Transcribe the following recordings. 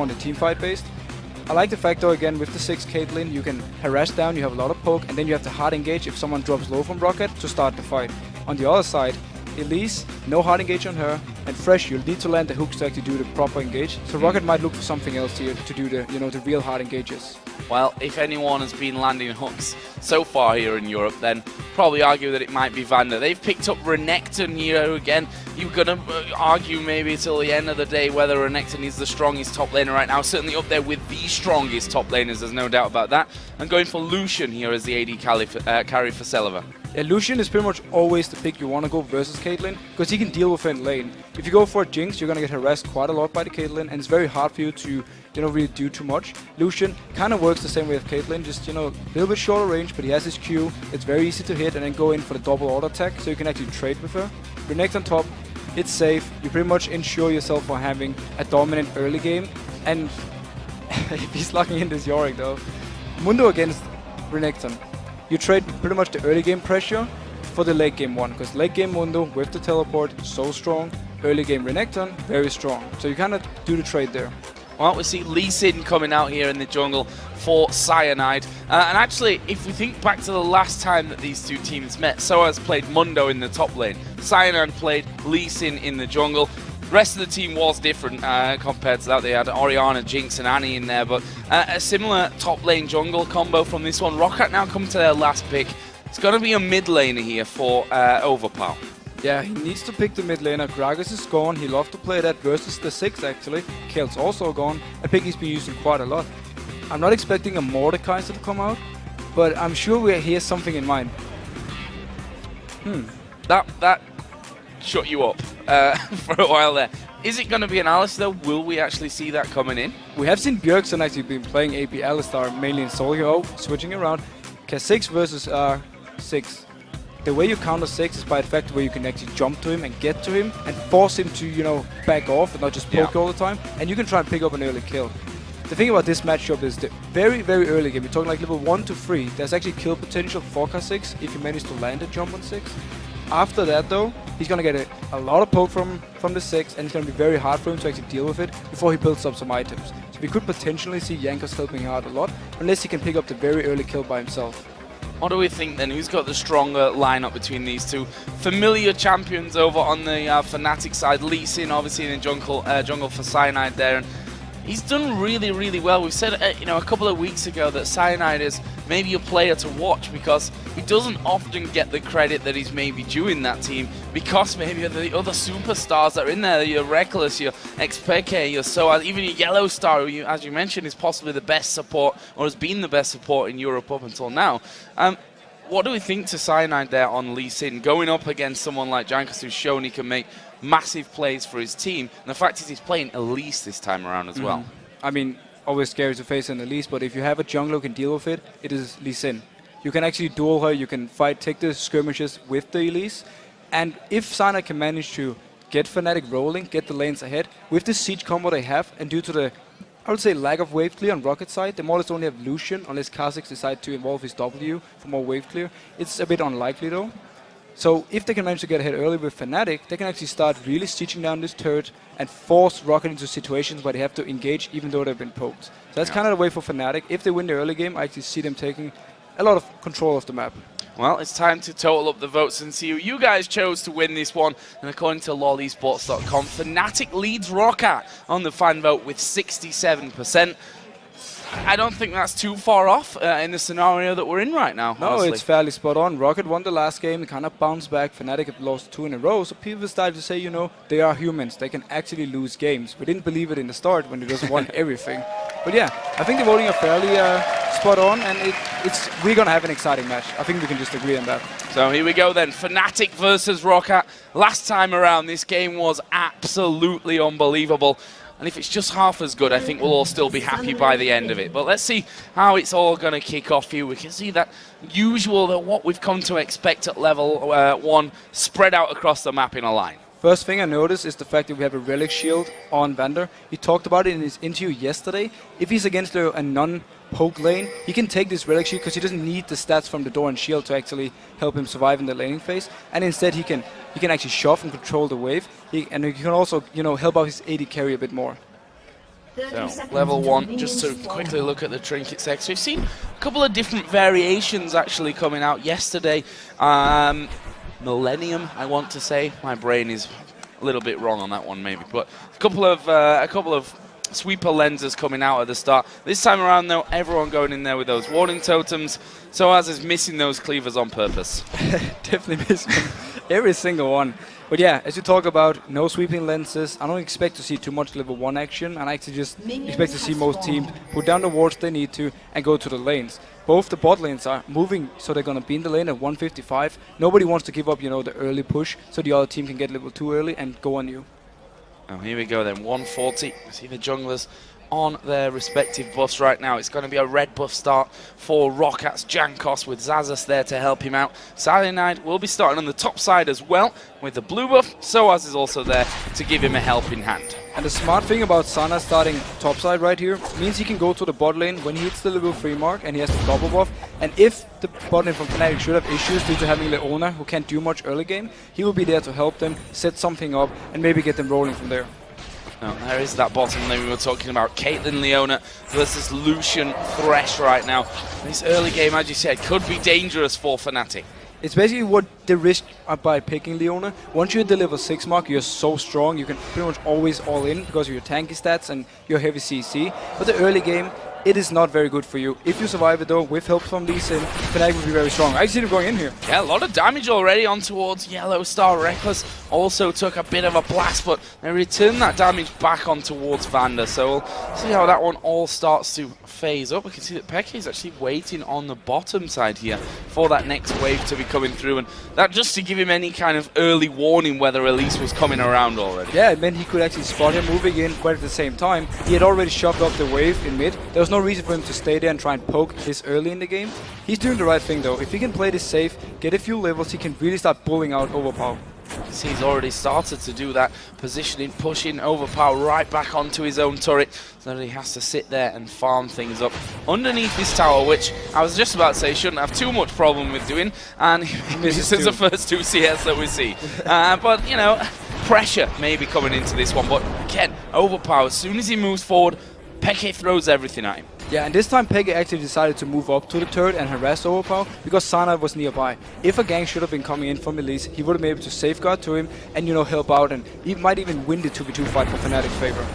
on the team fight based. I like the fact though, again, with the 6 Caitlyn, you can harass down, you have a lot of poke, and then you have to hard engage if someone drops low from ROCCAT to start the fight. On the other side, Elise, no hard engage on her, and Fresh, you'll need to land the hooks to actually do the proper engage. So ROCCAT might look for something else here to do the, the real hard engages. Well, if anyone has been landing hooks so far here in Europe, then probably argue that it might be Vander. They've picked up Renekton here again. You're going to argue maybe till the end of the day whether Renekton is the strongest top laner right now. Certainly up there with the strongest top laners, there's no doubt about that. And going for Lucian here as the AD carry for Celiva. Yeah, Lucian is pretty much always the pick you want to go versus Caitlyn, because he can deal with it in lane. If you go for a Jinx, you're going to get harassed quite a lot by the Caitlyn, and it's very hard for you to really do too much. Lucian kind of works the same way as Caitlyn, just, a little bit shorter range, but he has his Q. It's very easy to hit and then go in for the double auto attack, so you can actually trade with her. Renekton on top, it's safe. You pretty much ensure yourself for having a dominant early game, and if he's locking in this Yorick though. Mundo against Renekton. You trade pretty much the early game pressure for the late game one, because late game Mundo with the teleport, so strong. Early game Renekton, very strong. So you kind of do the trade there. Well, we see Lee Sin coming out here in the jungle for Cyanide. And actually, if we think back to the last time that these two teams met, Soaz played Mundo in the top lane. Cyanide played Lee Sin in the jungle. The rest of the team was different compared to that. They had Orianna, Jinx and Annie in there, but a similar top lane jungle combo from this one. ROCCAT now come to their last pick. It's going to be a mid laner here for Overpower. Yeah, he needs to pick the mid laner. Gragas is gone. He loves to play that versus the 6 actually. Kale's also gone. A pick he's been using quite a lot. I'm not expecting a Mordekaiser to come out, but I'm sure he has something in mind. That shut you up for a while there. Is it going to be an Alistar? Will we actually see that coming in? We have seen Bjergsen actually been playing AP Alistar mainly in solo hero, switching around. K6 versus 6. The way you counter 6 is by the fact where you can actually jump to him and get to him and force him to, back off and not just poke all the time. And you can try and pick up an early kill. The thing about this matchup is the very, very early game. We're talking like level 1 to 3. There's actually kill potential for K6 if you manage to land a jump on 6. After that though, he's going to get a lot of poke from the 6, and it's going to be very hard for him to actually deal with it before he builds up some items. So we could potentially see Jankos helping him out a lot, unless he can pick up the very early kill by himself. What do we think then? Who's got the stronger lineup between these two? Familiar champions over on the Fnatic side. Lee Sin obviously in the jungle for Cyanide there. And he's done really, really well. We've said a couple of weeks ago that Cyanide is maybe a player to watch because he doesn't often get the credit that he's maybe due in that team, because maybe the other superstars that are in there, your Reckless, your XPK, your Soaz, even your Yellow Star, who, as you mentioned, is possibly the best support, or has been the best support in Europe up until now. What do we think to Cyanide there on Lee Sin, going up against someone like Jankos, who's shown he can make massive plays for his team, and the fact is he's playing Elise this time around as well? I mean, always scary to face an Elise, but if you have a jungler who can deal with it, it is Lee Sin. You can actually duel her, you can take the skirmishes with the Elise, and if Cyanide can manage to get Fnatic rolling, get the lanes ahead, with the siege combo they have, and due to the, I would say, lack of wave clear on ROCCAT side, they more or less only have Lucian, unless Kha'Zix decide to involve his W for more wave clear. It's a bit unlikely though. So if they can manage to get ahead early with Fnatic, they can actually start really stitching down this turret and force ROCCAT into situations where they have to engage even though they've been poked. So that's kind of the way for Fnatic. If they win the early game, I actually see them taking a lot of control of the map. Well, it's time to total up the votes and see who you guys chose to win this one. And according to lolesports.com, Fnatic leads ROCCAT on the fan vote with 67%. I don't think that's too far off in the scenario that we're in right now. No, honestly. It's fairly spot on. ROCCAT won the last game, kind of bounced back. Fnatic have lost 2 in a row, so people started to say, they are humans. They can actually lose games. We didn't believe it in the start when they just won everything. But yeah, I think the voting are fairly spot on, and we're going to have an exciting match. I think we can just agree on that. So here we go then, Fnatic versus ROCCAT. Last time around, this game was absolutely unbelievable. And if it's just half as good, I think we'll all still be happy by the end of it. But let's see how it's all going to kick off here. We can see that what we've come to expect at level 1 spread out across the map in a line. First thing I noticed is the fact that we have a Relic Shield on Vander. He talked about it in his interview yesterday. If he's against a non-poke lane, he can take this Relic Shield because he doesn't need the stats from the door and shield to actually help him survive in the laning phase. And instead he can actually shove and control the wave. And he can also, help out his AD carry a bit more. So, level 1, just to quickly look at the trinket section. We've seen a couple of different variations actually coming out yesterday. Millennium, I want to say. My brain is a little bit wrong on that one maybe, but a couple of sweeper lenses coming out at the start. This time around though, everyone going in there with those warning totems. Soaz is missing those cleavers on purpose. Definitely missing them. Every single one. But yeah, as you talk about, no sweeping lenses. I don't expect to see too much level 1 action, and I actually just expect to see most teams put down the wards they need to and go to the lanes. Both the bot lanes are moving, so they're going to be in the lane at 155. Nobody wants to give up, you know, the early push, so the other team can get level 2 early and go on you. Oh, here we go then, 140. See the junglers on their respective buffs right now. It's going to be a red buff start for ROCCAT's Jankos with Xaxus there to help him out. Cyanide will be starting on the top side as well with the blue buff. Soaz is also there to give him a helping hand. And the smart thing about Sana starting top side right here means he can go to the bot lane when he hits the level 3 mark and he has the double buff. And if the bot lane from Fnatic should have issues due to having Leona who can't do much early game, he will be there to help them, set something up, and maybe get them rolling from there. Now, there is that bottom lane we were talking about. Caitlyn Leona versus Lucian Thresh right now. This early game, as you said, could be dangerous for Fnatic. It's basically what the risk by picking Leona. Once you hit the level 6 mark, you're so strong, you can pretty much always all in because of your tanky stats and your heavy CC. But the early game, it is not very good for you. If you survive it though, with help from Lee Sin, Fnatic will be very strong. I see them going in here. Yeah, a lot of damage already on towards Yellow Star. Reckless also took a bit of a blast, but they return that damage back on towards Vander. So we'll see how that one all starts to phase up. We can see that Peke is actually waiting on the bottom side here for that next wave to be coming through, and that just to give him any kind of early warning whether Elise was coming around already. Yeah, it meant he could actually spot him moving in, but at the same time, he had already shoved up the wave in mid. There was no reason for him to stay there and try and poke this early in the game. He's doing the right thing though. If he can play this safe, get a few levels, he can really start bullying out Overpower. See, he's already started to do that, positioning, pushing Overpower right back onto his own turret, so that he has to sit there and farm things up underneath this tower, which I was just about to say shouldn't have too much problem with doing, and this is the first 2 CS that we see. But, you know, pressure may be coming into this one, but again, Overpower, as soon as he moves forward, Peke throws everything at him. Yeah, and this time Peke actually decided to move up to the turret and harass Overpower because Sana was nearby. If a gank should have been coming in from Elise, he would have been able to safeguard to him and, you know, help out, and he might even win the 2v2 fight for Fnatic's favor.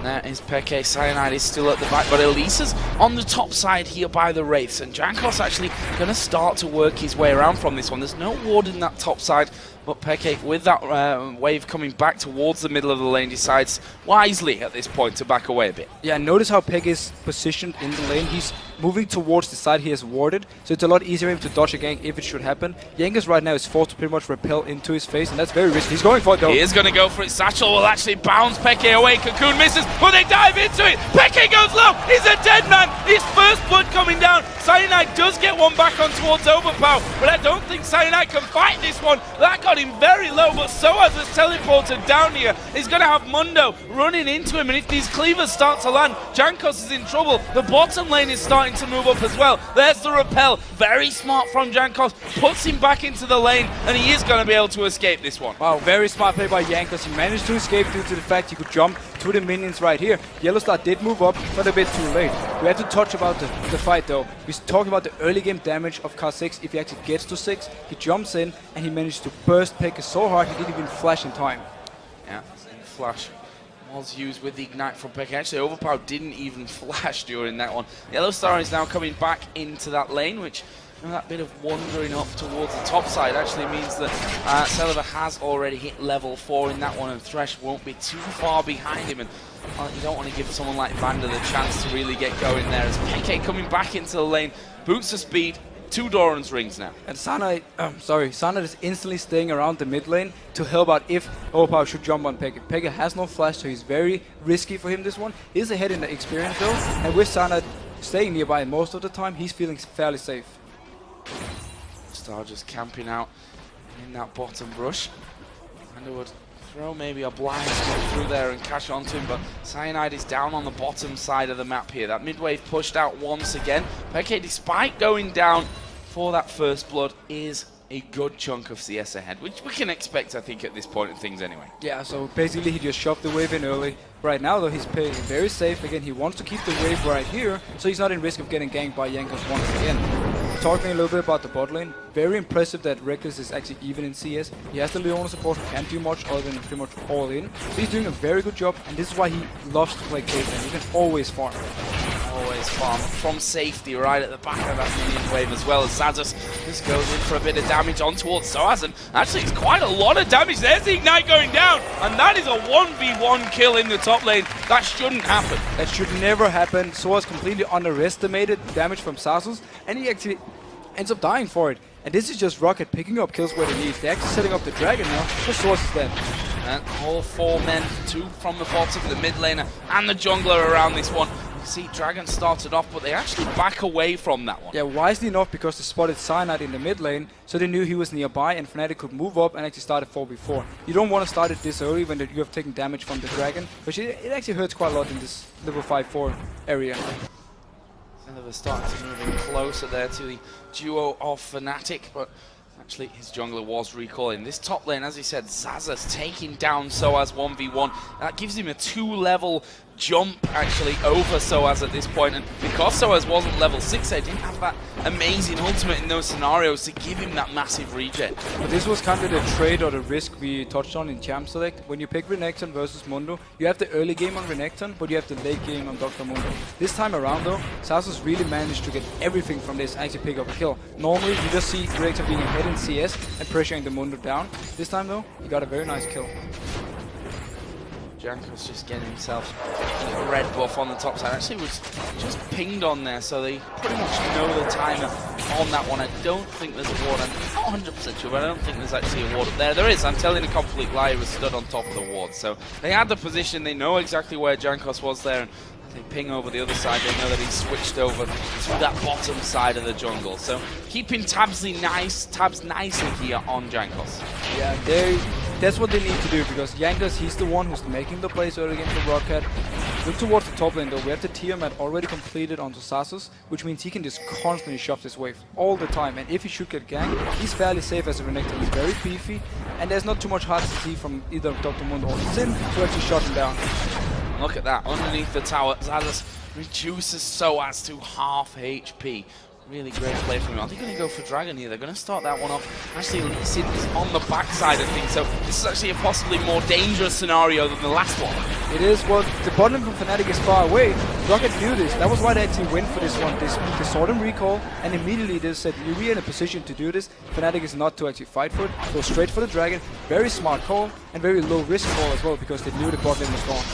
There is Peke. Cyanide is still at the back, but Elise is on the top side here by the Wraiths, and Jankos actually going to start to work his way around from this one. There's no ward in that top side, but Peke, with that wave coming back towards the middle of the lane, decides wisely at this point to back away a bit. Yeah, notice how Peke is positioned in the lane. He's moving towards the side he has warded, so it's a lot easier for him to dodge a gank if it should happen. Jankos right now is forced to pretty much repel into his face, and that's very risky. He's going for it though. He is going to go for it. Satchel will actually bounce Peke away. Cocoon misses, but they dive into it. Peke goes low. He's a dead man. His first blood coming down. Cyanide does get one back on towards Overpower, but I don't think Cyanide can fight this one. That got him very low, but Soaz has teleported down here. He's going to have Mundo running into him, and if these cleavers start to land, Jankos is in trouble. The bottom lane is starting to move up as well. There's the repel. Very smart from Jankos. Puts him back into the lane, and he is going to be able to escape this one. Wow, very smart play by Jankos. He managed to escape due to the fact he could jump to the minions right here. Yellowstar did move up, but a bit too late. We have to touch about the fight though. We're talking about the early game damage of car 6. If he actually gets to 6, he jumps in and he managed to burst Peke so hard he didn't even flash in time. Yeah, flash was used with the ignite from Peke. Actually, Overpower didn't even flash during that one. Yellowstar is now coming back into that lane, which, you know, that bit of wandering up towards the top side actually means that Celiva has already hit level 4 in that one, and Thresh won't be too far behind him. And you don't want to give someone like Vander the chance to really get going there, as Peke coming back into the lane, boots the speed, 2 Doran's rings now. And Sana is instantly staying around the mid lane to help out if Overpower should jump on Peke. Peke has no flash, so he's very risky for him this one. He's ahead in the experience though, and with Sana staying nearby most of the time, he's feeling fairly safe. Star just camping out in that bottom brush. And it would throw maybe a blind spot through there and catch onto him, but Cyanide is down on the bottom side of the map here. That mid wave pushed out once again. Peke, despite going down for that first blood, is a good chunk of CS ahead, which we can expect, I think, at this point in things anyway. Yeah, so basically he just shoved the wave in early, Right now, though, he's playing very safe. Again, he wants to keep the wave right here, so he's not in risk of getting ganked by Jankos once again. Talking a little bit about the bot lane, very impressive that Reckless is actually even in CS. He has the Leona support, can't do much other than pretty much all in. So he's doing a very good job, and this is why he loves to play Caitlyn. He can always farm. Always farm from safety right at the back of that minion wave, as well as Xaxus just goes in for a bit of damage on towards Soaz, and actually it's quite a lot of damage. There's the Ignite going down, and that is a 1v1 kill in the top lane. That shouldn't happen. That should never happen. Soaz completely underestimated the damage from Xaxus, and he actually ends up dying for it. And this is just ROCCAT picking up kills where they need. They're actually setting up the dragon now, but Soaz is dead. And all 4 men, 2 from the bottom, the mid laner and the jungler around this one. See, Dragon started off, but they actually back away from that one. Yeah, wisely enough, because they spotted Cyanide in the mid lane, so they knew he was nearby, and Fnatic could move up and actually start at 4v4. You don't want to start it this early when you have taken damage from the Dragon, which it actually hurts quite a lot in this level 5-4 area. They're starting to move in closer there to the duo of Fnatic, but actually his jungler was recalling. This top lane, as he said, Xaxus taking down Soaz 1v1. That gives him a 2-level jump actually over Soaz at this point, and because Soaz wasn't level 6, they didn't have that amazing ultimate in those scenarios to give him that massive regen. But this was kind of the trade or the risk we touched on in Champ Select. When you pick Renekton versus Mundo, you have the early game on Renekton, but you have the late game on Dr. Mundo. This time around though, Xaxus really managed to get everything from this and actually pick up a kill. Normally you just see Renekton being ahead in CS and pressuring the Mundo down. This time though, he got a very nice kill. Jankos just getting himself a red buff on the top side. Actually was just pinged on there, so they pretty much know the timer on that one. I don't think there's a ward. I'm not 100% sure, but I don't think there's actually a ward up there. There is. I'm telling a complete lie. He was stood on top of the ward. So they had the position. They know exactly where Jankos was there. And they ping over the other side. They know that he's switched over to that bottom side of the jungle. So keeping tabs nicely here on Jankos. Yeah, that's what they need to do, because Jankos, he's the one who's making the plays early against the ROCCAT. Look towards the top lane though, we have the Tiamat already completed onto Xaxus, which means he can just constantly shove this wave all the time, and if he should get ganked, he's fairly safe as a Renekton. He's very beefy, and there's not too much hard to see from either Dr. Mundo or Sin to actually shut him down. Look at that, underneath the tower, Xaxus reduces Soaz to half HP. Really great play from him. Are they going to go for Dragon here? They're going to start that one off. Actually, Lee Sin is on the backside of things, so this is actually a possibly more dangerous scenario than the last one. It is. Well, the bottom from Fnatic is far away. ROCCAT knew this. That was why they actually went for this one. They saw them recall, and immediately they said, we're in a position to do this. Fnatic is not to actually fight for it. Go straight for the Dragon. Very smart call, and very low risk call as well, because they knew the bot lane was gone.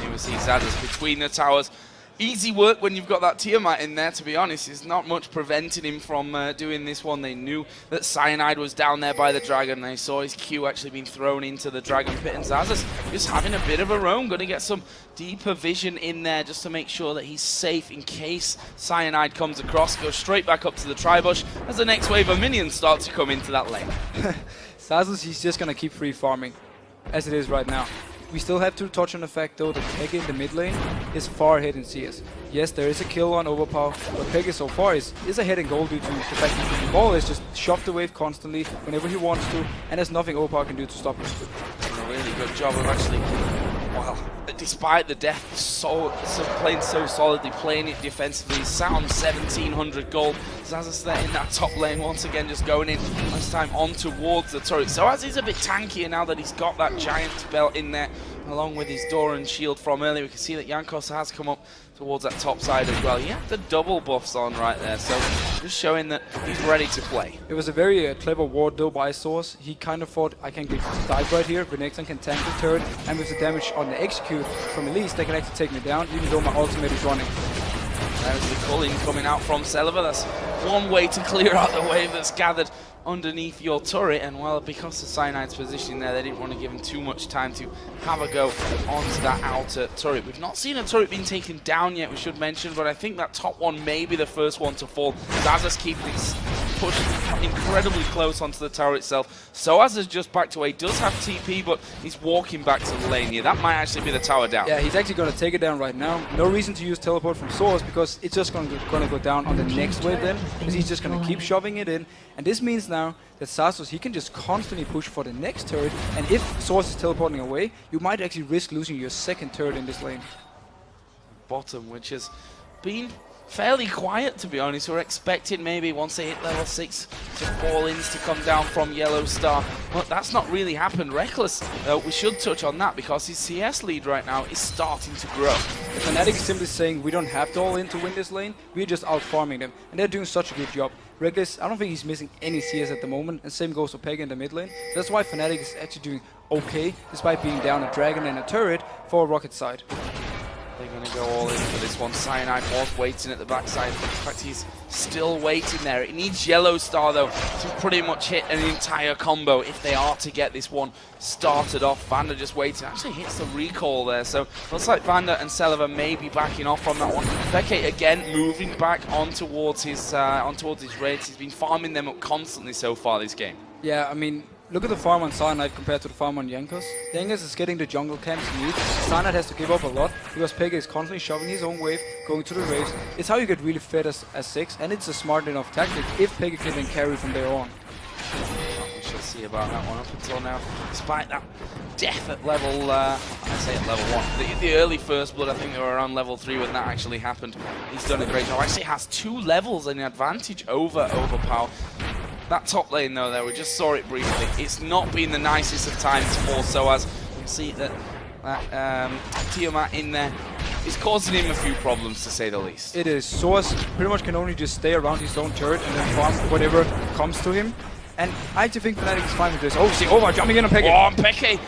You will see Xaxus between the towers. Easy work when you've got that Tiamat in there, to be honest. There's not much preventing him from doing this one. They knew that Cyanide was down there by the Dragon. They saw his Q actually being thrown into the Dragon Pit, and Xaxus just having a bit of a roam. Going to get some deeper vision in there just to make sure that he's safe in case Cyanide comes across. Goes straight back up to the Tribush as the next wave of minions start to come into that lane. Xaxus, he's just going to keep free farming as it is right now. We still have to touch on the fact though that Peggy in the mid lane is far ahead in CS. Yes, there is a kill on Overpower, but Peggy so far is ahead in gold due to the fact that he can always just shove the wave constantly whenever he wants to, and there's nothing Overpower can do to stop him. A really good job of actually, well, despite the death, playing so solidly, playing it defensively, sound 1700 gold. Xaxus there in that top lane once again, just going in this time on towards the turret. So as he's a bit tankier now that he's got that giant belt in there, along with his Doran shield from earlier, we can see that Jankos has come up towards that top side as well. He had the double buffs on right there, so just showing that he's ready to play. It was a very clever ward though by Source. He kind of thought, I can get dive right here, Renekton can tank the turret, and with the damage on the execute from Elise, they can actually take me down, even though my ultimate is running. There's the culling coming out from Celiva. That's one way to clear out the wave that's gathered underneath your turret, and well, because of Cyanide's position there, they didn't want to give him too much time to have a go onto that outer turret. We've not seen a turret being taken down yet, we should mention, but I think that top one may be the first one to fall. Xaxus keeping pushed incredibly close onto the tower itself. Soaz is just backed away, does have TP, but he's walking back to the lane here. That might actually be the tower down. Yeah, he's actually going to take it down right now. No reason to use teleport from Soaz because it's just going to go down on the next wave then, because he's just going to keep shoving it in. And this means now that Xaxus, he can just constantly push for the next turret, and if Soaz is teleporting away, you might actually risk losing your second turret in this lane. Bottom, which has been fairly quiet, to be honest. We're expecting maybe once they hit level 6 to fall-ins to come down from Yellow Star, but that's not really happened. Reckless, we should touch on that because his CS lead right now is starting to grow. The Fnatic is simply saying we don't have to all-in to win this lane, we're just out-farming them, and they're doing such a good job. Reckless, I don't think he's missing any CS at the moment, and same goes for Pega in the mid lane. That's why Fnatic is actually doing okay, despite being down a dragon and a turret for ROCCAT side. They're going to go all in for this one. Cyanide was waiting at the backside. In fact, he's still waiting there. It needs Yellow Star, though, to pretty much hit an entire combo if they are to get this one started off. Vander just waiting. Actually hits the recall there. So looks like Vander and Celiva may be backing off from that one. Veke again moving back on towards his raids. He's been farming them up constantly so far this game. Yeah, I mean, look at the farm on Cyanide compared to the farm on Jankos. Jankos is getting the jungle camps he needs. Cyanide has to give up a lot because Pega is constantly shoving his own wave, going to the raves. It's how you get really fed as 6, and it's a smart enough tactic if Pega can then carry from there on. We shall see about that one up until now. Despite that death at level, I say at level 1. The early first blood, I think they were around level 3 when that actually happened. He's done a great job. Actually has 2 levels in advantage over Overpower. That top lane though, there we just saw it briefly. It's not been the nicest of times for Soaz. You can see that Tiamat in there is causing him a few problems, to say the least. It is. Soaz pretty much can only just stay around his own turret and then farm whatever comes to him. And I actually think Fnatic is fine with this. Oh, see, jumping in on Peke. Oh, Peke!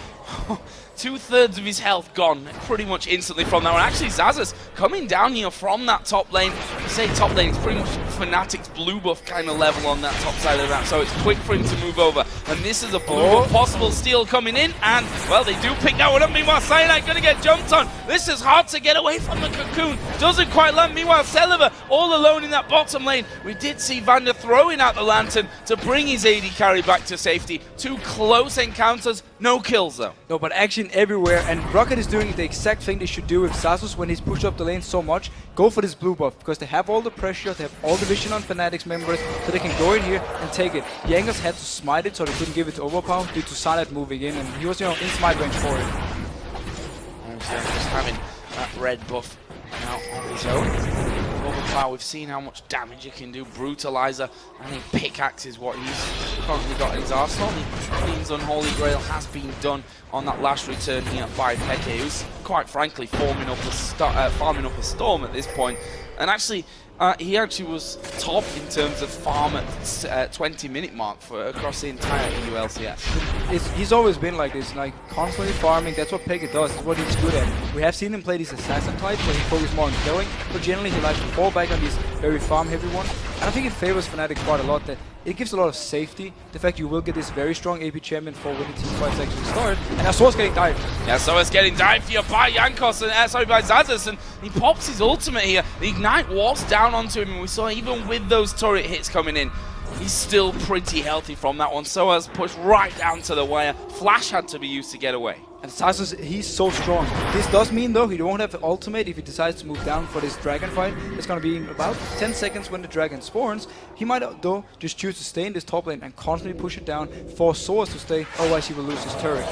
2/3 of his health gone pretty much instantly from that one. Actually, Xaxus coming down here from that top lane. I say top lane, it's pretty much Fnatic's blue buff kind of level on that top side of the map, so it's quick for him to move over. And this is a blue buff possible steal coming in, and, well, they do pick that one up. Meanwhile, Cyanide going to get jumped on. This is hard to get away from the cocoon. Doesn't quite land. Meanwhile, Celiva all alone in that bottom lane. We did see Vander throwing out the lantern to bring his AD carry back to safety. 2 close encounters, no kills though. No, but action everywhere, and ROCCAT is doing the exact thing they should do with Xaxus when he's pushed up the lane so much. Go for this blue buff, because they have all the pressure, they have all the vision on Fnatic's members, so they can go in here and take it. Jankos had to smite it, so they couldn't give it to Overpower due to Cyanide moving in, and he was, in smite range for it. Just having that red buff now on his own. Overpower, we've seen how much damage he can do. Brutalizer, I think Pickaxe is what he's currently got in his arsenal. The Queen's Unholy Grail has been done on that last return here by Peke, who's quite frankly farming up a storm at this point. And actually, he actually was top in terms of farm at 20-minute mark across the entire EU LCS. He's always been like this, like constantly farming. That's what Pega does. It's what he's good at. We have seen him play these assassin types where he focuses more on killing, but generally he likes to fall back on these very farm-heavy ones. And I think it favors Fnatic quite a lot. That it gives a lot of safety. The fact you will get this very strong AP champion for when the team fights actually start. And Soaz getting dived. Yeah, Soaz getting dived here by Jankos and by Xaxus, and he pops his ultimate here. The Ignite was down onto him, and we saw even with those turret hits coming in, he's still pretty healthy from that one. Soaz pushed right down to the wire. Flash had to be used to get away. And Xaxus, he's so strong. This does mean, though, he won't have the ultimate if he decides to move down for this dragon fight. It's going to be in about 10 seconds when the dragon spawns. He might, though, just choose to stay in this top lane and constantly push it down, force Soaz to stay, otherwise he will lose his turret.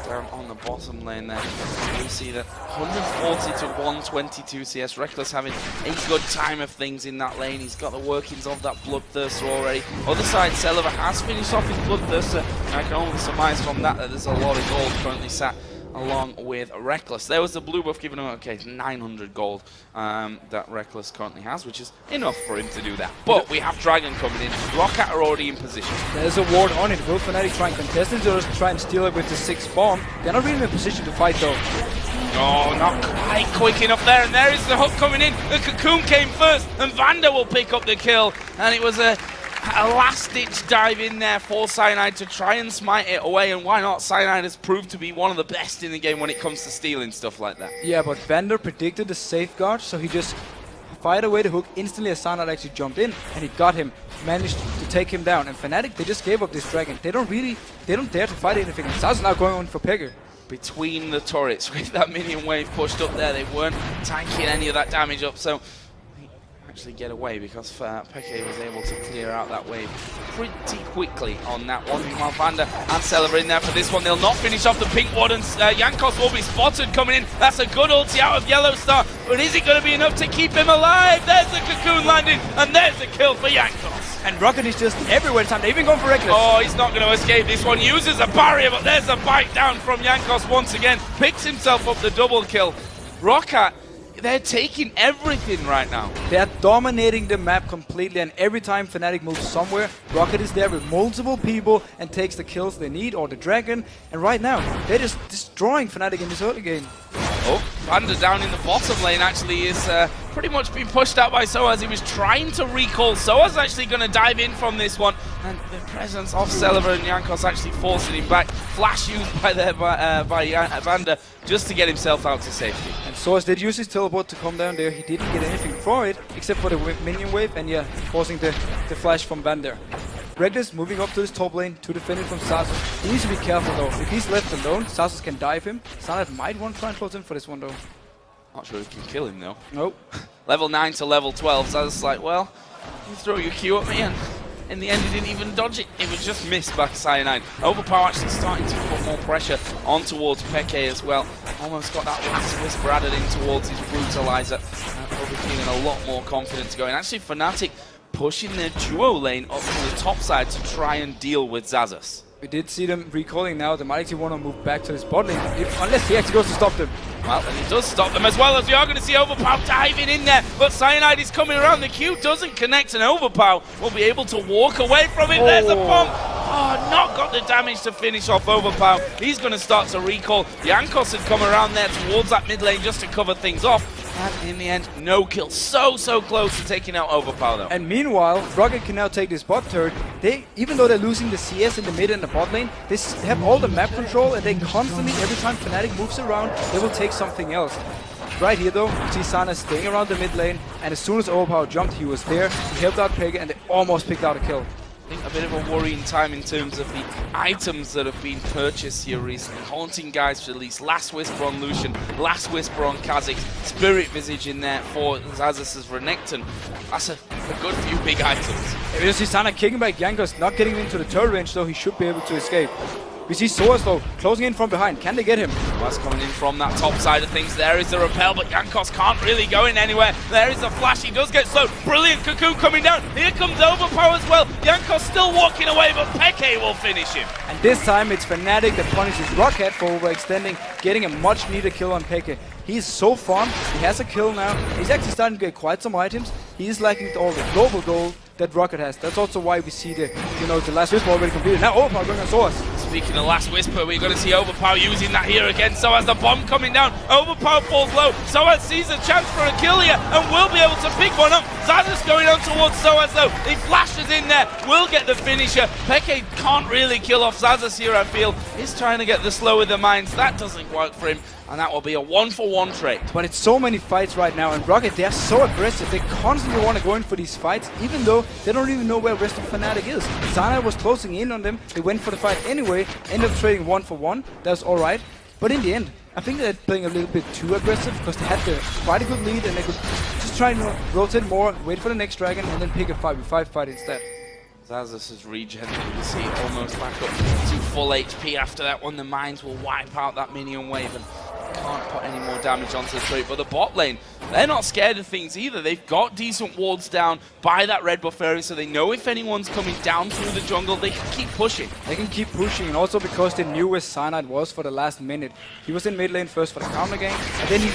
Down on the bottom lane there, you see that 140 to 122 CS. Reckless having a good time of things in that lane. He's got the workings of that Bloodthirster already. Other side, Celiva has finished off his Bloodthirster. I can only surmise from that there's a lot of gold currently sat along with Reckless. There was the blue buff given him, okay, 900 gold that Reckless currently has, which is enough for him to do that. But we have Dragon coming in. ROCCAT are already in position. There's a ward on it. Will Fnatic try and contest it or just try and steal it with the 6th bomb? They're not really in a position to fight though. No, not quite quick enough there, and there is the hook coming in. The cocoon came first, and Vander will pick up the kill, and it was a last-ditch dive in there for Cyanide to try and smite it away, and why not? Cyanide has proved to be one of the best in the game when it comes to stealing stuff like that. Yeah, but Vander predicted the safeguard, so he just fired away the hook instantly as Sanad actually jumped in, and he got him, managed to take him down. And Fnatic, they just gave up this dragon. They don't dare to fight anything. And Zaz is now going on for Peke. Between the turrets, with that minion wave pushed up there, they weren't tanking any of that damage up, so they actually get away because Peke was able to clear out that wave pretty quickly on that one. Meanwhile, Vander and Celeber in there for this one. They'll not finish off the pink ward, and Jankos will be spotted coming in. That's a good ulti out of Yellow Star, but is it going to be enough to keep him alive? There's the cocoon landing, and there's the kill for Jankos. And ROCCAT is just everywhere this time. They're even going for Reckless. Oh, he's not going to escape this one. Uses a barrier, but there's a bite down from Jankos once again. Picks himself up the double kill. ROCCAT, they're taking everything right now. They're dominating the map completely, and every time Fnatic moves somewhere, ROCCAT is there with multiple people and takes the kills they need, or the dragon. And right now, they're just destroying Fnatic in this early game. Oh, Vander down in the bottom lane actually is pretty much being pushed out by Soaz. He was trying to recall. Soaz actually going to dive in from this one, and the presence of Celeber and Jankos actually forcing him back. Flash used by Vander just to get himself out to safety. And Soaz did use his teleport to come down there. He didn't get anything for it, except for the minion wave, and yeah, forcing the flash from Vander. Reckless moving up to this top lane to defend it from Xaxus. He needs to be careful though. If he's left alone, Xaxus can dive him. Sanad might want to try and close him for this one though. Not sure if he can kill him though. Nope. Level 9 to level 12, Xaxus like, well, you throw your Q at me, and in the end he didn't even dodge it. It was just missed back Cyanide. Overpower actually starting to put more pressure on towards Peke as well. Almost got that last whisper added in towards his brutalizer. Probably feeling a lot more confidence going. Actually, Fnatic pushing their duo lane up to the top side to try and deal with Xaxus. We did see them recalling now. They might actually want to move back to this bot lane, unless he actually goes to stop them. Well, and he does stop them, as well as we are going to see Overpower diving in there, but Cyanide is coming around. The Q doesn't connect, and Overpower will be able to walk away from it. There's a bomb. Oh, not got the damage to finish off Overpower. He's going to start to recall. Jankos had come around there towards that mid lane just to cover things off. And in the end, no kill. So close to taking out Overpower though. And meanwhile, ROCCAT can now take this bot turret. Even though they're losing the CS in the mid and the bot lane, they have all the map control, and they constantly, every time Fnatic moves around, they will take something else. Right here though, you see Sana staying around the mid lane, and as soon as Overpower jumped, he was there. He helped out Peke, and they almost picked out a kill. I think a bit of a worrying time in terms of the items that have been purchased here recently. Haunting Guys released, Last Whisper on Lucian, Last Whisper on Kha'Zix, Spirit Visage in there for Xaxus' Renekton. That's a good few big items. We see Sana kicking back Jankos, not getting into the turret range, though he should be able to escape. We see Soaz though, closing in from behind. Can they get him? Soaz coming in from that top side of things. There is the repel, but Jankos can't really go in anywhere. There is a flash, he does get slowed. Brilliant Cocoon coming down. Here comes Overpower as well. Jankos still walking away, but Peke will finish him. And this time it's Fnatic that punishes ROCCAT for overextending, getting a much needed kill on Peke. He's so farmed, he has a kill now. He's actually starting to get quite some items. He is lacking all the global gold that ROCCAT has. That's also why we see the Last Whisper already completed. Now Overpower going on Soaz. Speaking of Last Whisper, we're going to see Overpower using that here again. Soaz, the bomb coming down. Overpower falls low. Soaz sees a chance for a kill here and will be able to pick one up. Xaxus going on towards Soaz though. He flashes in there, will get the finisher. Peke can't really kill off Xaxus here, I feel. He's trying to get the slow of the mines. That doesn't work for him, and that will be a 1-for-1 trade. But it's so many fights right now, and ROCCAT, they are so aggressive. They constantly want to go in for these fights, even though they don't even know where rest of Fnatic is. Sana was closing in on them. They went for the fight anyway, ended up trading 1-for-1. That's alright. But in the end, I think they're playing a little bit too aggressive, because they had quite a good lead, and they could just try and rotate more, wait for the next dragon, and then pick a 5v5 fight instead. Xaxus' regen, you can see almost back up to full HP after that one. The mines will wipe out that minion wave and can't put any more damage onto the turret. But the bot lane, they're not scared of things either. They've got decent wards down by that red buff area, so they know if anyone's coming down through the jungle, they can keep pushing. They can keep pushing, and also because they knew where Cyanide was for the last minute. He was in mid lane first for the counter game, and then he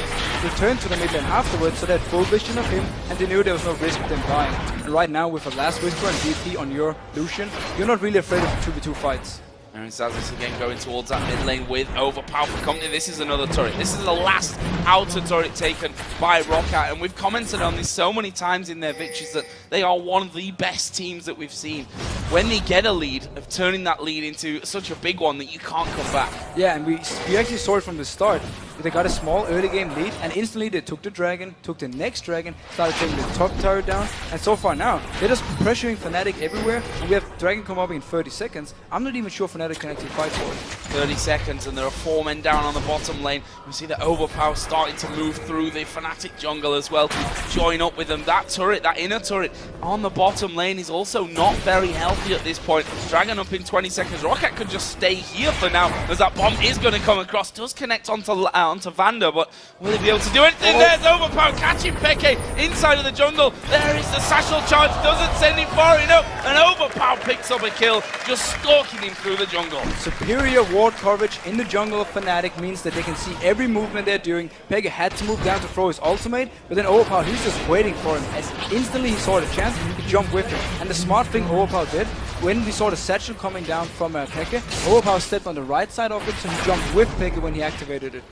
returned to the mid lane afterwards, so they had full vision of him, and they knew there was no risk of them dying. And right now, with a Last Whisper and DP on your Lucian, you're not really afraid of 2v2 fights. And Xaxus again going towards that mid lane with Overpower for company. This is another turret. This is the last outer turret taken by ROCCAT, and we've commented on this so many times in their victories that they are one of the best teams that we've seen. when they get a lead, of turning that lead into such a big one that you can't come back. Yeah, and we actually saw it from the start. They got a small early game lead, and instantly they took the dragon, took the next dragon, started taking the top tower down, and so far now, they're just pressuring Fnatic everywhere, and we have dragon come up in 30 seconds. I'm not even sure Fnatic can actually fight for it. 30 seconds, and there are 4 men down on the bottom lane. We see that Overpower starting to move through the Fnatic jungle as well to join up with them. That turret, that inner turret on the bottom lane is also not very healthy at this point. Dragon up in 20 seconds. ROCCAT could just stay here for now, as that bomb is going to come across. Does connect onto Vander, but will he be able to do anything? There's Overpower catching Peke inside of the jungle. There is the satchel charge, doesn't send him far enough, and Overpower picks up a kill, just stalking him through the jungle. Superior ward coverage in the jungle of Fnatic means that they can see every movement they're doing. Peke had to move down to throw his ultimate, but then Overpower, he's just waiting for him, as instantly he saw the chance and he could jump with him. And the smart thing Overpower did, when we saw the satchel coming down from Peke, Overpower stepped on the right side of it, so he jumped with Peke when he activated it.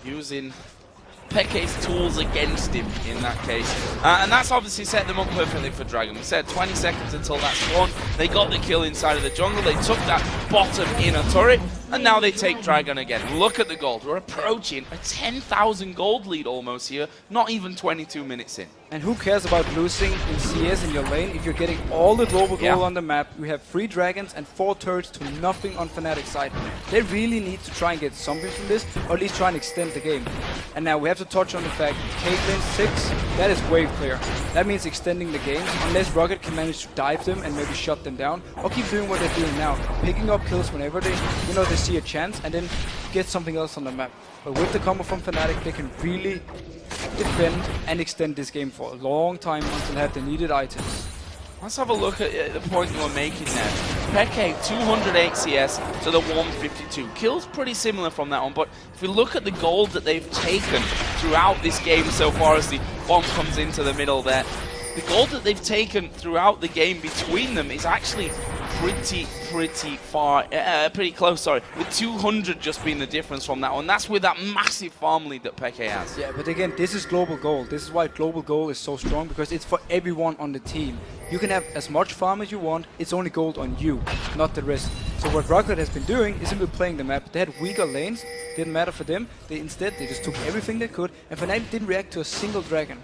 Using Peke's tools against him in that case. And that's obviously set them up perfectly for Dragon. We said 20 seconds until that spawn. They got the kill inside of the jungle. They took that bottom inner turret, and now they take Dragon again. Look at the gold. We're approaching a 10,000 gold lead almost here, not even 22 minutes in. And who cares about losing in CS in your lane if you're getting all the global gold on the map? We have 3 dragons and 4 turrets to nothing on Fnatic's side. They really need to try and get something from this, or at least try and extend the game. And now we have to touch on the fact Caitlyn 6, that is wave clear. That means extending the game, unless ROCCAT can manage to dive them and maybe shut them down, or keep doing what they're doing now, picking up kills whenever they, they see a chance, and then get something else on the map. But with the combo from Fnatic, they can really defend and extend this game for a long time until they have the needed items. Let's have a look at the point you were making there. Peke, 208 CS to the 152. Kills pretty similar from that one, but if we look at the gold that they've taken throughout this game so far as the bomb comes into the middle there, the gold that they've taken throughout the game between them is actually pretty close, sorry, with 200 just being the difference from that one. That's with that massive farm lead that Peke has. Yeah, but again, this is global gold. This is why global gold is so strong, because it's for everyone on the team. You can have as much farm as you want, it's only gold on you, not the rest. So what ROCCAT has been doing is simply playing the map. They had weaker lanes, didn't matter for them. Instead, they just took everything they could, and Fnatic didn't react to a single dragon.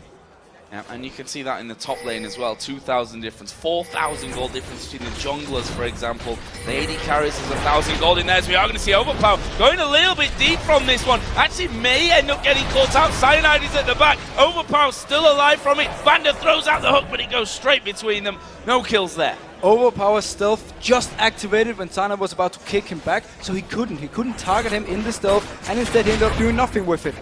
Yeah, and you can see that in the top lane as well, 2,000 difference, 4,000 gold difference between the junglers, for example. The AD carries is 1,000 gold in there, so we are going to see Overpower going a little bit deep from this one. Actually may end up getting caught out. Cyanide is at the back. Overpower still alive from it. Vander throws out the hook, but it goes straight between them. No kills there. Overpower stealth just activated when Cyanide was about to kick him back, so he couldn't target him in the stealth, and instead he ended up doing nothing with it.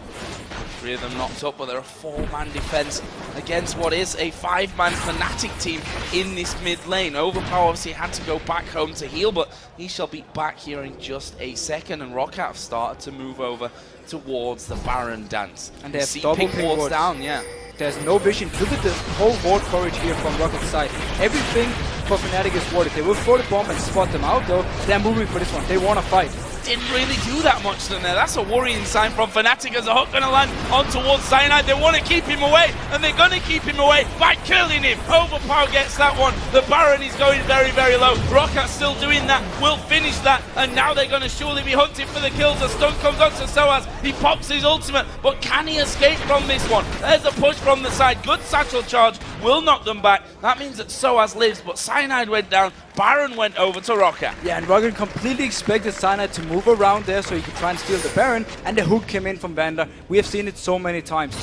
3 of them knocked up, but they're a 4-man defense against what is a 5-man Fnatic team in this mid lane. Overpower obviously had to go back home to heal, but he shall be back here in just a second, and ROCCAT have started to move over towards the Baron dance. And they have double ping wards down, yeah. There's no vision. Look at the whole ward coverage here from ROCCAT's side. Everything for Fnatic is warded. They will throw the bomb and spot them out though. They're moving for this one. They want to fight. Didn't really do that much to them there. That's a worrying sign from Fnatic as a hook going to land on towards Cyanide. They want to keep him away, and they're going to keep him away by killing him. Overpower gets that one. The Baron is going very, very low. ROCCAT still doing that. Will finish that, and now they're going to surely be hunting for the kills. The stun comes onto Soaz. He pops his ultimate, but can he escape from this one? There's a push from the side. Good satchel charge. Will knock them back. That means that Soaz lives, but Cyanide went down. Baron went over to ROCCAT. Yeah, and ROCCAT completely expected Cyanide to move around there so he could try and steal the Baron, and the hook came in from Vander. We have seen it so many times.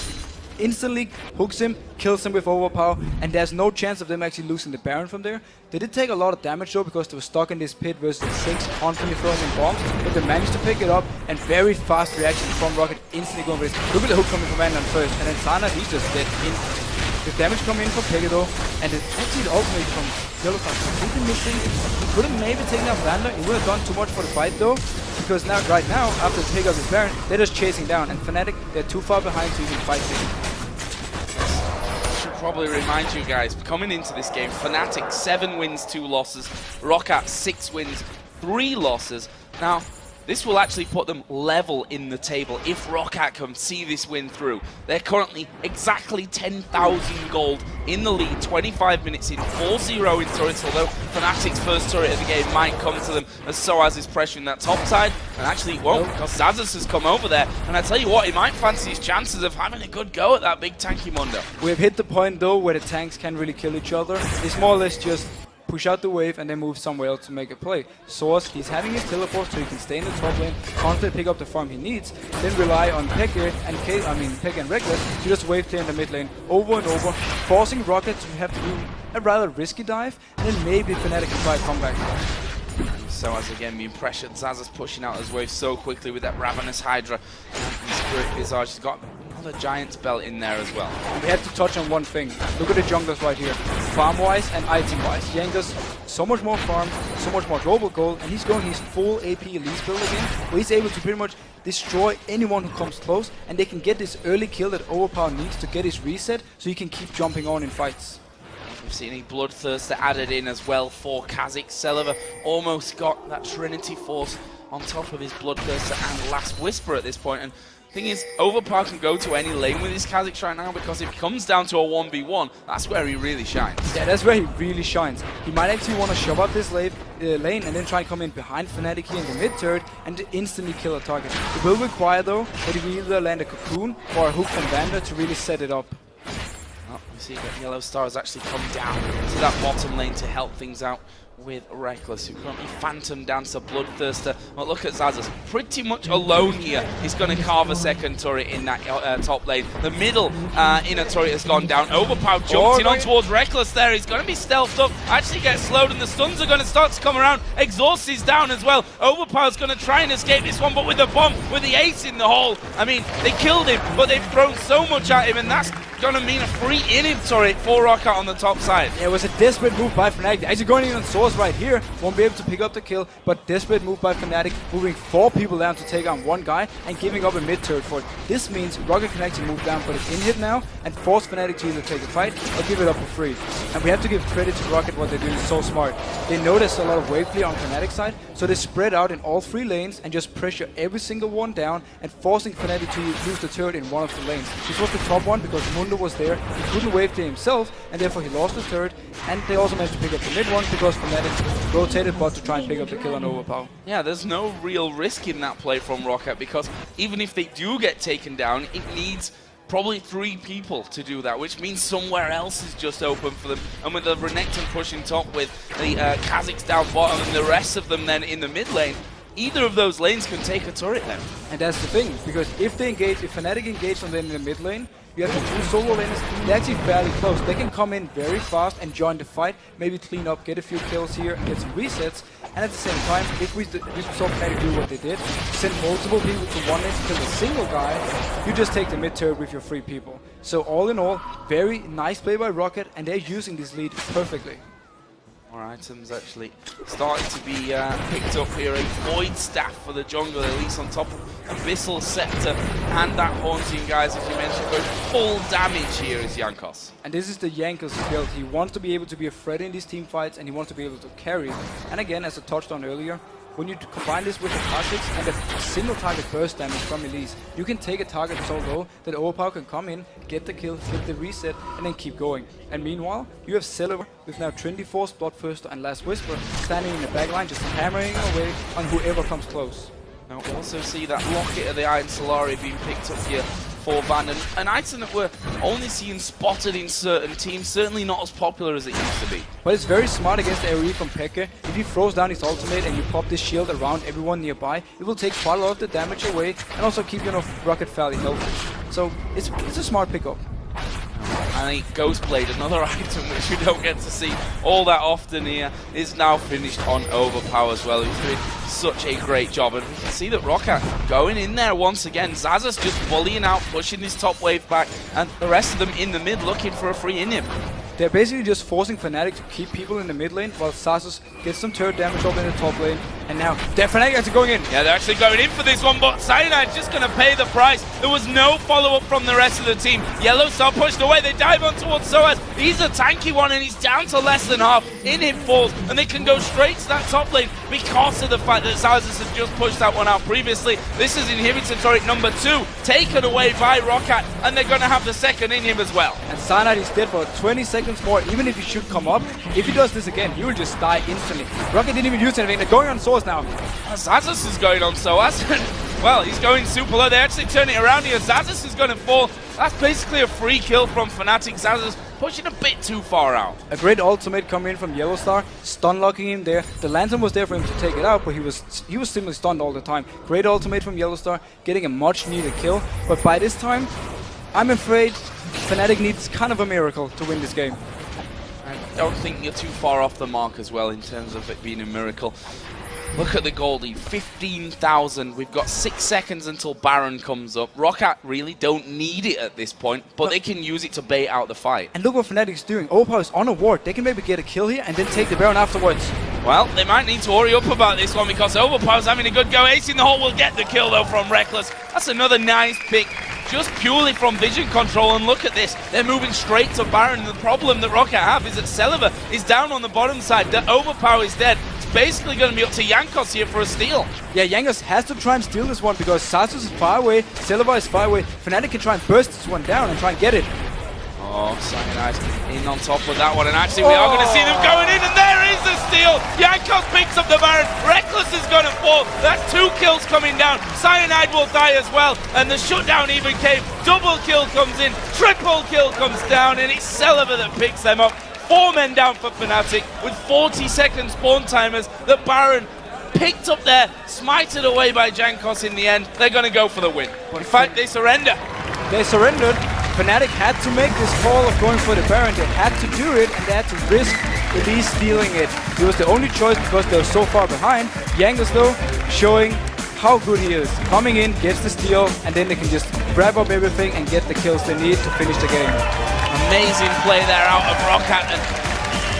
Instantly hooks him, kills him with Overpower, and there's no chance of them actually losing the Baron from there. They did take a lot of damage though, because they were stuck in this pit versus the 6, constantly throwing in bombs, but they managed to pick it up, and very fast reaction from ROCCAT, instantly going for this. Look at the hook coming from Vander first, and then Cyanide, he's just dead instantly. The damage coming in from Peke though, and actually the ultimate from Yellowfire completely missing. He could have maybe taken out Vander. He would have done too much for the fight though, because right now, after they take out this Baron, they're just chasing down, and Fnatic, they're too far behind to even fight this. Should probably remind you guys, coming into this game, Fnatic 7 wins, 2 losses, ROCCAT 6 wins, 3 losses. Now, this will actually put them level in the table if ROCCAT can see this win through. They're currently exactly 10,000 gold in the lead, 25 minutes in, 4-0 in turrets, although Fnatic's first turret of the game might come to them as Soaz is pressuring that top side. And actually, well, because Zazas has come over there, and I tell you what, he might fancy his chances of having a good go at that big tanky Mundo. We have hit the point though where the tanks can't really kill each other. It's more or less just push out the wave and then move somewhere else to make a play. Soaz, he's having his teleport so he can stay in the top lane, constantly pick up the farm he needs, then rely on Pekka and Pekka and Reckless to just wave clear in the mid lane over and over, forcing ROCCAT to have to do a rather risky dive, and then maybe Fnatic can try a comeback. Soaz again being pressured. Zazas pushing out his wave so quickly with that Ravenous Hydra and Spirit Visage. He's got another Giant's Belt in there as well. And we have to touch on one thing. Look at the junglers right here. Farm-wise and item-wise. Jankos, so much more farm, so much more global gold, and he's going his full AP Elise build again, where he's able to pretty much destroy anyone who comes close, and they can get this early kill that Overpower needs to get his reset, so he can keep jumping on in fights. We've seen a Bloodthirster added in as well for Kha'Zix. Celiver almost got that Trinity Force on top of his Bloodthirster and Last Whisper at this point. And the thing is, Overpower can go to any lane with his Kha'Zix right now, because if it comes down to a 1v1, that's where he really shines. Yeah, that's where he really shines. He might actually want to shove up this lane and then try and come in behind Fnatic here in the mid turret and instantly kill a target. It will require though that he either land a Cocoon or a Hook from Vander to really set it up. We see that Yellow Star has actually come down to that bottom lane to help things out with Reckless, who currently Phantom Dancer, Bloodthirster. But look at Zazas, pretty much alone here. He's going to carve a second turret in that top lane. The middle inner turret has gone down. Overpower jumped in on towards Reckless there. He's going to be stealthed up, actually gets slowed, and the stuns are going to start to come around. Exhaust is down as well. Overpower's going to try and escape this one, but with the bomb, with the ace in the hole. I mean, they killed him, but they've thrown so much at him, and that's going to mean a free inning turret for ROCCAT on the top side. Yeah, it was a desperate move by Fnatic. Actually going in on Source right here. Won't be able to pick up the kill, but desperate move by Fnatic, moving 4 people down to take on 1 guy and giving up a mid turret for it. This means ROCCAT can actually move down for his in-hit now and force Fnatic to either take a fight or give it up for free. And we have to give credit to ROCCAT, what they're doing is so smart. They know there's a lot of wave clear on Fnatic's side, so they spread out in all 3 lanes and just pressure every single one down and forcing Fnatic to use the turret in one of the lanes. This was the top one because Mundo was there. He couldn't wave clear himself, and therefore he lost the turret, and they also managed to pick up the mid one because Fnatic rotated bot to try and pick up the kill on Overpower. Yeah, there's no real risk in that play from ROCCAT, because even if they do get taken down, it needs probably 3 people to do that, which means somewhere else is just open for them. And with the Renekton pushing top with the Kha'Zix down bottom and the rest of them then in the mid lane, either of those lanes can take a turret then. And that's the thing, because if Fnatic engage on them in the mid lane, you have the 2 solo laners, they're actually fairly close. They can come in very fast and join the fight, maybe clean up, get a few kills here, and get some resets. And at the same time, if we saw Fnatic do what they did, send multiple people to one lane to kill a single guy, you just take the mid turret with your 3 people. So all in all, very nice play by ROCCAT, and they're using this lead perfectly. More items actually starting to be picked up here. A Void Staff for the jungle, at least on top of Abyssal Scepter and that Haunting, guys, as you mentioned, going full damage here is Jankos. And this is the Jankos build. He wants to be able to be a threat in these team fights, and he wants to be able to carry. And again, as I touched on earlier, when you combine this with the Kha'Zix and the single target burst damage from Elise, you can take a target so low that Overpower can come in, get the kill, get the reset, and then keep going. And meanwhile, you have Celiver with now Trinity Force, Bloodthirster, and Last Whisper standing in the backline, just hammering away on whoever comes close. Now also see that Locket of the Iron Solari being picked up here for Van, and an item that we're only seeing spotted in certain teams, certainly not as popular as it used to be. But it's very smart against the AoE from Pekka. If he throws down his ultimate and you pop this shield around everyone nearby, it will take quite a lot of the damage away and also keep, ROCCAT fairly healthy. So it's a smart pickup. And Ghostblade, another item which we don't get to see all that often here, is now finished on Overpower as well. He's doing such a great job, and we can see that ROCCAT going in there once again. Zazas just volleying out, pushing his top wave back, and the rest of them in the mid looking for a free in him. They're basically just forcing Fnatic to keep people in the mid lane while Xaxus gets some turret damage up in the top lane. And now they're Fnatic actually going in. Yeah, they're actually going in for this one, but Cyanide's just going to pay the price. There was no follow-up from the rest of the team. Yellowstar pushed away. They dive on towards Soaz. He's a tanky one, and he's down to less than half. In him falls, and they can go straight to that top lane because of the fact that Xaxus had just pushed that one out previously. This is inhibitor turret number 2, taken away by ROCCAT, and they're going to have the second in him as well. And Cyanide is dead for 20 seconds more. Even if he should come up, if he does this again, he will just die instantly. ROCCAT didn't even use anything. They're going on Soaz now. Xaxus is going on Soaz. Well, he's going super low. They actually turn it around here. Xaxus is going to fall. That's basically a free kill from Fnatic. Xaxus pushing a bit too far out. A great ultimate coming in from Yellowstar, stun locking him there. The lantern was there for him to take it out, but he was simply stunned all the time. Great ultimate from Yellowstar, getting a much needed kill. But by this time, I'm afraid Fnatic needs kind of a miracle to win this game. I don't think you're too far off the mark as well in terms of it being a miracle. Look at the gold lead, 15,000. We've got 6 seconds until Baron comes up. ROCCAT really don't need it at this point, but they can use it to bait out the fight. And look what Fnatic's doing. Overpower is on a ward. They can maybe get a kill here and then take the Baron afterwards. Well, they might need to hurry up about this one because Overpower's having a good go. Ace in the hole will get the kill though from Reckless. That's another nice pick, just purely from vision control. And look at this, they're moving straight to Baron. The problem that ROCCAT have is that Celiva is down on the bottom side. The Overpower is dead. Basically going to be up to Jankos here for a steal. Yeah, Jankos has to try and steal this one because Xaxus is far away, Celiva is far away. Fnatic can try and burst this one down and try and get it. Oh, Cyanide in on top of that one, and actually we are going to see them going in, and there is the steal! Jankos picks up the Baron, Reckless is going to fall, that's 2 kills coming down, Cyanide will die as well, and the shutdown even came, double kill comes in, triple kill comes down, and it's Celiva that picks them up. 4 men down for Fnatic with 40 second spawn timers. The Baron picked up there, smited away by Jankos in the end. They're going to go for the win. In fact, they surrender. They surrendered. Fnatic had to make this call of going for the Baron. They had to do it, and they had to risk at least stealing it. It was the only choice because they were so far behind. Jankos, though, showing how good he is. Coming in, gets the steal, and then they can just grab up everything and get the kills they need to finish the game. Amazing play there out of ROCCAT, and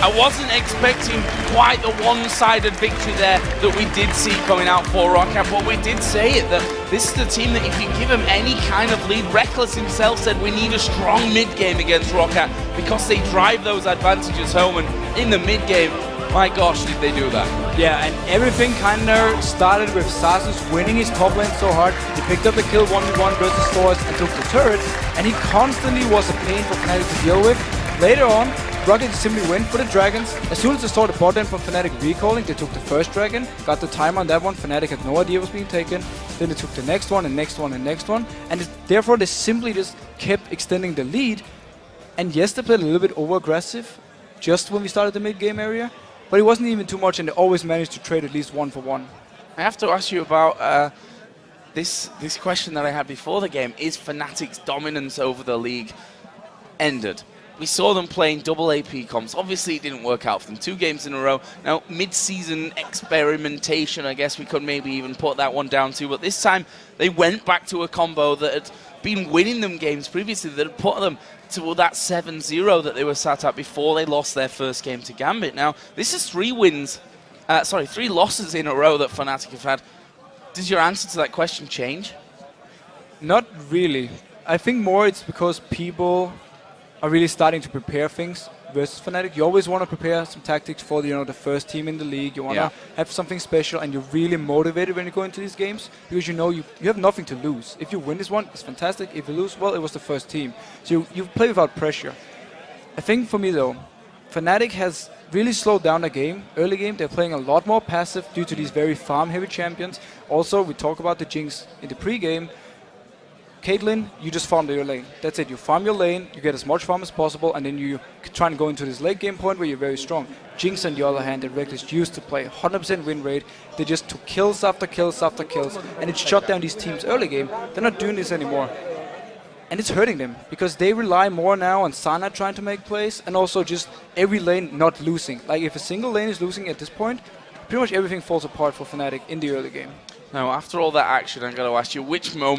I wasn't expecting quite the one-sided victory there that we did see coming out for ROCCAT, but we did say it, that this is the team that if you give them any kind of lead, Reckless himself said we need a strong mid-game against ROCCAT because they drive those advantages home, and in the mid-game, my gosh, did they do that. Yeah, and everything kind of started with Xaxus winning his top lane so hard. He picked up the kill 1v1 versus Soaz and took the turret, and he constantly was a pain for Fnatic to deal with. Later on, ROCCAT simply went for the dragons. As soon as they saw the bot lane from Fnatic recalling, they took the first dragon, got the timer on that one. Fnatic had no idea it was being taken. Then they took the next one and next one and next one, and therefore they simply just kept extending the lead. And yes, they played a little bit over-aggressive just when we started the mid-game area, but it wasn't even too much, and they always managed to trade at least 1 for 1. I have to ask you about this question that I had before the game. Is Fnatic's dominance over the league ended? We saw them playing double AP comps. Obviously, it didn't work out for them. 2 games in a row. Now, mid-season experimentation, I guess we could maybe even put that one down to. But this time, they went back to a combo that had been winning them games previously, that had put them to that 7-0 that they were sat at before they lost their first game to Gambit. Now, this is 3 losses in a row that Fnatic have had. Does your answer to that question change? Not really. I think more it's because people are really starting to prepare things versus Fnatic. You always want to prepare some tactics for the first team in the league. You want to have something special, and you're really motivated when you go into these games because you have nothing to lose. If you win this one, it's fantastic. If you lose, well, it was the first team. So you play without pressure. I think for me though, Fnatic has really slowed down the game. Early game, they're playing a lot more passive due to these very farm-heavy champions. Also, we talk about the Jinx in the pre-game. Caitlyn, you just farm your lane. That's it. You farm your lane, you get as much farm as possible, and then you try and go into this late game point where you're very strong. Jinx, on the other hand, and Reckless used to play 100% win rate. They just took kills after kills after kills, and it shut down these teams early game. They're not doing this anymore. And it's hurting them, because they rely more now on Sana trying to make plays, and also just every lane not losing. Like, if a single lane is losing at this point, pretty much everything falls apart for Fnatic in the early game. Now, after all that action, I'm going to ask you, which moment